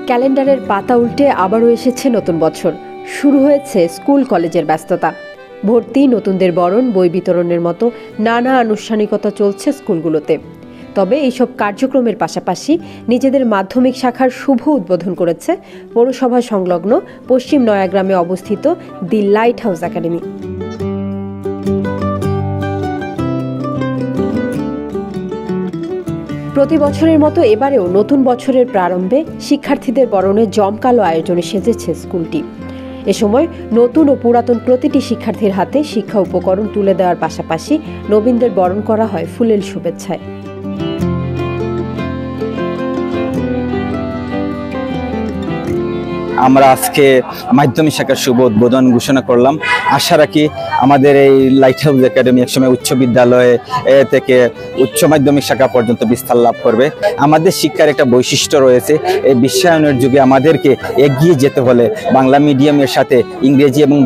ক্যালেন্ডারের পাতা উল্টে আবারও এসেছে নতুন বছর। শুরু হয়েছে স্কুল কলেজের ব্যস্ততা। ভর্তি, নতুনদের বরণ, বই বিতরণের মতো নানা আনুষ্ঠানিকতা চলছে স্কুলগুলোতে। তবে এইসব কার্যক্রমের পাশাপাশি নিজেদের মাধ্যমিক শাখার শুভ উদ্বোধন করেছে পৌরসভা সংলগ্ন পশ্চিম নয়াগ্রামে অবস্থিত দি লাইট হাউস একাডেমি। প্রতি বছরের মতো এবারেও নতুন বছরের প্রারম্ভে শিক্ষার্থীদের বরণে জমকালো আয়োজনে সেজেছে স্কুলটি। এ সময় নতুন ও পুরাতন প্রতিটি শিক্ষার্থীর হাতে শিক্ষা উপকরণ তুলে দেওয়ার পাশাপাশি নবীনদের বরণ করা হয় ফুলেল শুভেচ্ছায়। আমরা আজকে মাধ্যমিক শাখার শুভ উদ্বোধন ঘোষণা করলাম। আশা রাখি আমাদের এই লাইট হাউস একাডেমি একসময় উচ্চ বিদ্যালয়ে থেকে উচ্চ মাধ্যমিক শাখা পর্যন্ত বিস্তার লাভ করবে। আমাদের শিক্ষার একটা বৈশিষ্ট্য রয়েছে, এই বিশ্বায়নের যুগে আমাদেরকে এগিয়ে যেতে হলে বাংলা মিডিয়ামের সাথে ইংরেজি এবং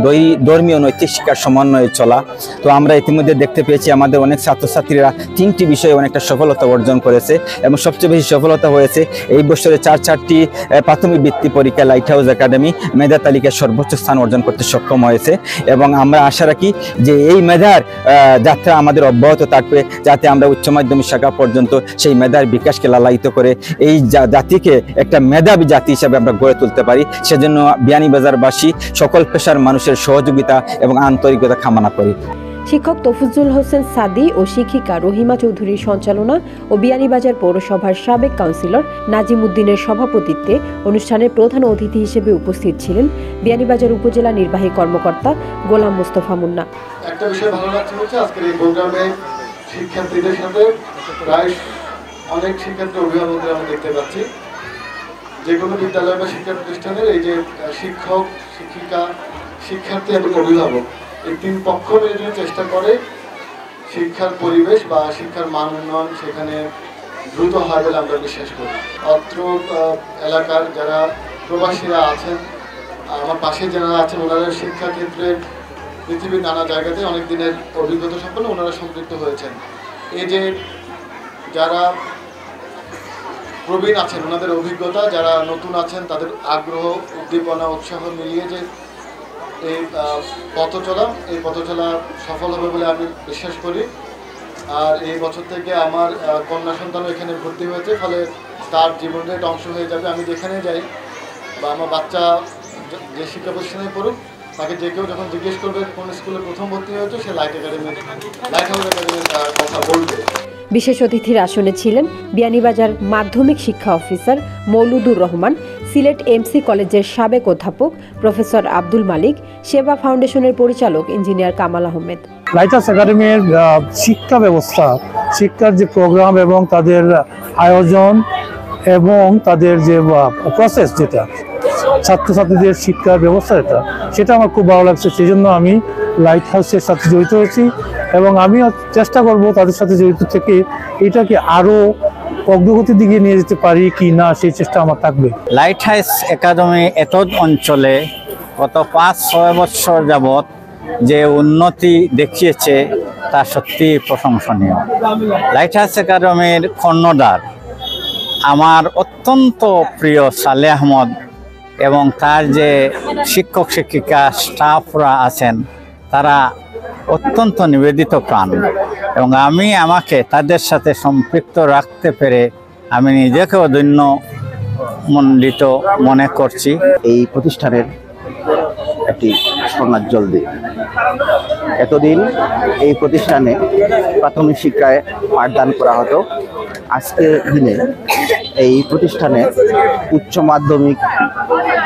ধর্মীয় নৈতিক শিক্ষার সমন্বয়ে চলা। তো আমরা ইতিমধ্যে দেখতে পেয়েছি আমাদের অনেক ছাত্রছাত্রীরা 3টি বিষয়ে অনেকটা সফলতা অর্জন করেছে এবং সবচেয়ে বেশি সফলতা হয়েছে এই বছরে 4টি প্রাথমিক বৃত্তি পরীক্ষা লাইট হাউস একাডেমি মেধা তালিকায় সর্বোচ্চ স্থান অর্জন করতে সক্ষম হয়েছে এবং আমরা আশা রাখি যে এই মেধার যাত্রা আমাদের অব্যাহত থাকবে, যাতে আমরা উচ্চ মাধ্যমিক শাখা পর্যন্ত সেই মেধার বিকাশকে লালায়িত করে এই জাতিকে একটা মেধাবী জাতি হিসাবে আমরা গড়ে তুলতে পারি। সেজন্য বিয়ানীবাজারবাসী সকল পেশার মানুষের সহযোগিতা এবং আন্তরিকতা কামনা করি। শিক্ষক তফুজ্জুল হোসেন সাদি ও শিক্ষিকা রহিমা চৌধুরীর সঞ্চালনা ও বিয়ানীবাজার পৌরসভার সাবেক কাউন্সিলর নাজিম উদ্দিনের সভাপতিত্বে অনুষ্ঠানের প্রধান অতিথি হিসেবে উপস্থিত ছিলেন বিয়ানীবাজার উপজেলা নির্বাহী কর্মকর্তা গোলাম মোস্তফা মুন্না। একটা বিষয় ভালো লাগছে হচ্ছে আজকের এই প্রোগ্রামে শিক্ষার্থীদের সাথে প্রায় অনেক শিক্ষার্থী অভিভাবকদের আমরা দেখতে পাচ্ছি। যে কোনো বিদ্যালয় বা শিক্ষা প্রতিষ্ঠানের এই যে শিক্ষক, শিক্ষিকা, শিক্ষার্থী এবং অভিভাবক, এই 3 পক্ষ মিলে চেষ্টা করে শিক্ষার পরিবেশ বা শিক্ষার মান উন্নয়ন সেখানে দ্রুত হয় বলে আমরা বিশ্বাস করি। অত্র এলাকার যারা প্রবাসীরা আছেন, আমার পাশে যারা আছেন, ওনারা শিক্ষা ক্ষেত্রে পৃথিবীর নানা জায়গাতে অনেক দিনের অভিজ্ঞতা সম্পন্ন ওনারা সম্পৃক্ত হয়েছেন। এই যে যারা প্রবীণ আছেন ওনাদের অভিজ্ঞতা, যারা নতুন আছেন তাদের আগ্রহ, উদ্দীপনা, উৎসাহ মিলিয়ে যে এই পথ চলা সফল হবে বলে আমি বিশ্বাস করি। আর এই বছর থেকে আমার কন্যা সন্তানও এখানে ভর্তি হয়েছে, ফলে তার জীবনের একটা অংশ হয়ে যাবে। আমি যেখানে যাই বা আমার বাচ্চা যে শিক্ষা প্রতিষ্ঠানে পড়ুক, তাকে যে কেউ যখন জিজ্ঞেস করবে কোন স্কুলে প্রথম ভর্তি হয়েছে, সে লাইট হাউস একাডেমির কথা বলবে। বিশেষ অতিথির আসনে ছিলেন বিয়ানীবাজার মাধ্যমিক শিক্ষা অফিসার মৌলুদুর রহমান, সিলেট এমসি কলেজের সাবেক অধ্যাপক প্রফেসর আব্দুল মালিক, সেবা ফাউন্ডেশনের পরিচালক engineer Kamal Ahmed. Light house একাডেমির শিক্ষা ব্যবস্থা, শিক্ষার যে প্রোগ্রাম এবং তাদের আয়োজন এবং তাদের যে প্রসেস, যেটা ছাত্রছাত্রীদের শিক্ষার ব্যবস্থা সেটা আমার খুব ভালো লাগছে। সেই জন্য আমি লাইট হাউসের সাথে জড়িত হয়েছি এবং আমিও চেষ্টা করব তাদের সাথে জড়িত থেকে এটাকে আরো অগ্রগতির দিকে নিয়ে যেতে পারি কি না, সেই চেষ্টা আমার থাকবে। লাইট হাউস একাডেমি এতদ অঞ্চলে গত 5-6 বছর যাবৎ যে উন্নতি দেখিয়েছে তা সত্যি প্রশংসনীয়। লাইট হাউস একাডেমির কর্ণধার আমার অত্যন্ত প্রিয় সালেহ আহমদ এবং তার যে শিক্ষক শিক্ষিকা স্টাফরা আছেন তারা অত্যন্ত নিবেদিত প্রাণ এবং আমি আমাকে তাদের সাথে সম্পৃক্ত রাখতে পেরে আমি নিজেকেও ধন্যমণ্ডিত মনে করছি। এই প্রতিষ্ঠানের একটি স্বর্ণাজ্জ্বল দিক। এতদিন এই প্রতিষ্ঠানে প্রাথমিক শিক্ষায় পাঠদান করা হতো, আজকের দিনে এই প্রতিষ্ঠানে উচ্চ মাধ্যমিক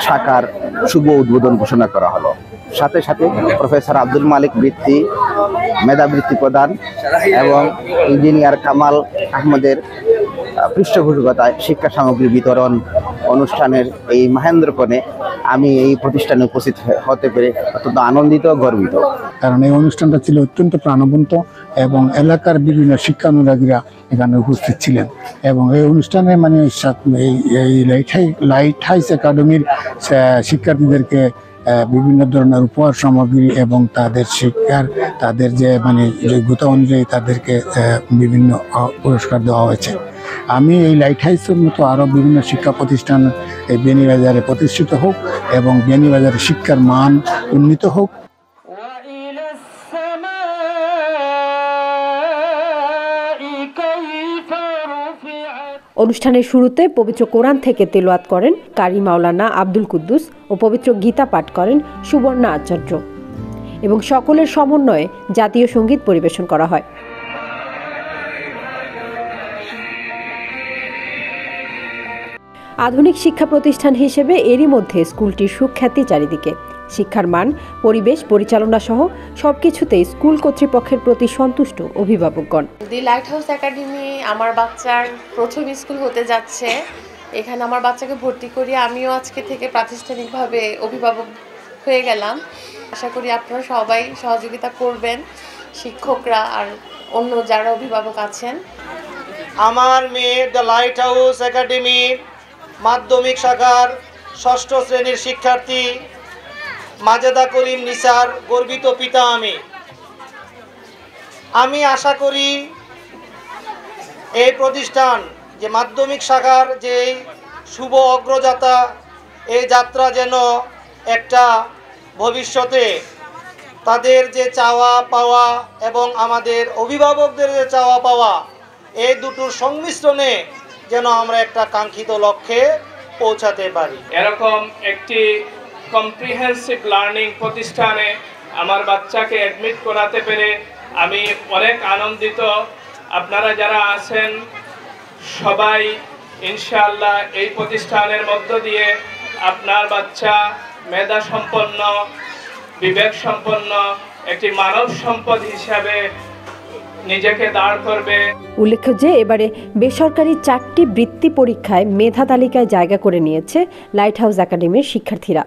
শাখার শুভ উদ্বোধন ঘোষণা করা হলো। সাথে সাথে প্রফেসর আব্দুল মালিক বৃত্তি, মেধাবৃত্তি প্রদান এবং ইঞ্জিনিয়ার কামাল আহমেদের পৃষ্ঠপোষকতায় শিক্ষা সামগ্রী বিতরণ অনুষ্ঠানের এই মহেন্দ্রক্ষণে আমি এই প্রতিষ্ঠানে উপস্থিত হতে পেরে অত্যন্ত আনন্দিত, গর্বিত। কারণ এই অনুষ্ঠানটা ছিল অত্যন্ত প্রাণবন্ত এবং এলাকার বিভিন্ন শিক্ষানুরাগীরা এখানে উপস্থিত ছিলেন এবং এই অনুষ্ঠানে মানে এই লাইট হাউস একাডেমির শিক্ষার্থীদেরকে বিভিন্ন ধরনের উপহার সামগ্রী এবং তাদের শিক্ষার তাদের যে মানে যোগ্যতা অনুযায়ী তাদেরকে বিভিন্ন পুরস্কার দেওয়া হয়েছে। আমি এই লাইট হাউসের মতো আরও বিভিন্ন শিক্ষা প্রতিষ্ঠান এই বেনিবাজারে প্রতিষ্ঠিত হোক এবং বেনিবাজারে শিক্ষার মান উন্নীত হোক। অনুষ্ঠানের শুরুতে পবিত্র কোরআন থেকে তেলাওয়াত করেন কারি মাওলানা আব্দুল কুদ্দুস ও পবিত্র গীতা পাঠ করেন সুবর্ণা আচার্য এবং সকলের সমন্বয়ে জাতীয় সঙ্গীত পরিবেশন করা হয়। আধুনিক শিক্ষা প্রতিষ্ঠান হিসেবে এরই মধ্যে স্কুলটির সুখ্যাতি চারিদিকে। শিক্ষার মান, পরিবেশ, পরিচালনা সহ সবকিছুতেই স্কুল কর্তৃপক্ষের প্রতি সন্তুষ্ট অভিভাবকগণ। দি লাইট হাউস একাডেমি আমার বাচ্চার প্রথম স্কুল হতে যাচ্ছে। এখানে আমার বাচ্চাকে ভর্তি করিয়ে আমিও আজকে থেকে প্রাতিষ্ঠানিকভাবে অভিভাবক হয়ে গেলাম। আশা করি আপনারা সবাই সহযোগিতা করবেন, শিক্ষকরা আর অন্য যারা অভিভাবক আছেন। আমার মেয়ে দ্য লাইট হাউস একাডেমির মাধ্যমিক শাখার ৬ষ্ঠ শ্রেণীর শিক্ষার্থী মাজেদা করিম নিসার গর্বিত পিতা আমি আশা করি এই প্রতিষ্ঠান যে মাধ্যমিক শাখার যে শুভ অগ্রযাত্রা, এই যাত্রা যেন একটা ভবিষ্যতে তাদের যে চাওয়া পাওয়া এবং আমাদের অভিভাবকদের যে চাওয়া পাওয়া, এই দুটোর সংমিশ্রণে যেন আমরা একটা কাঙ্ক্ষিত লক্ষ্যে পৌঁছাতে পারি। এরকম একটি কম্প্রিহেন্সিভ লার্নিং প্রতিষ্ঠানে আমার বাচ্চাকে অ্যাডমিট করাতে পেরে আমি অনেক আনন্দিত। আপনারা যারা আছেন সবাই ইনশাআল্লাহ এই প্রতিষ্ঠানের মধ্য দিয়ে আপনার বাচ্চা মেধা সম্পন্ন, বিবেক সম্পন্ন একটি মানব সম্পদ হিসাবে নিজেকে দাঁড় করবে। উল্লেখ্য যে এবারে বেসরকারি 4টি বৃত্তি পরীক্ষায় মেধা তালিকায় জায়গা করে নিয়েছে লাইট হাউস একাডেমির শিক্ষার্থীরা।